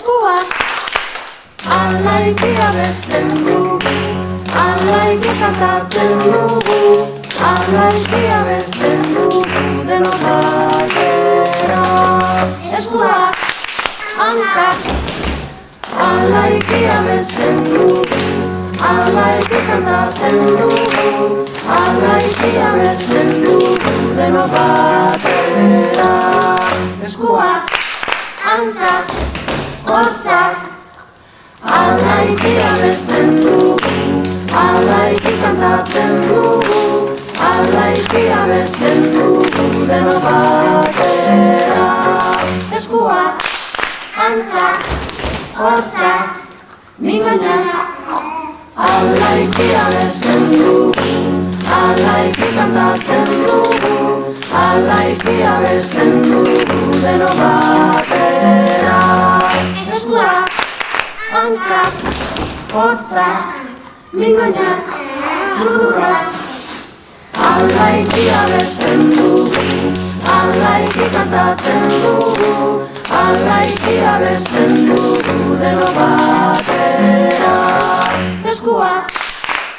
eskuak alaiki abesten dugu, alaiki kantatzen dugu, alaiki abesten dugu denok batera. Eskuak, hankak, alaiki abesten dugu, alaiki kantatzen dugu, alaiki abesten dugu denok batera. Eskuak, hankak, hortzak, alaiki abesten dugu, alaiki kantatzen dugu, alaiki abesten dugu denok batera. Eskuak, hankak, hortzak, mingoinak, alaiki abesten dugu, alaiki kantatzen dugu, alaiki abesten dugu denok batera. Eskuak, hankak, hortzak, mingoinak, sudurrak, alaiki abesten dugu, alaiki kantatzen dugu, alaiki abesten dugu denok batera. Eskuak,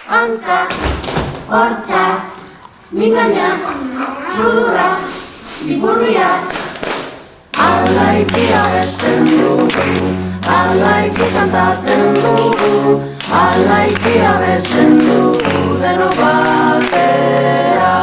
hankak, hortzak, mingoinak, sudurrak, ipurdiak, alaiki abesten dugu, alaiki kantatzen dugu, alaiki abesten dugu denok batera.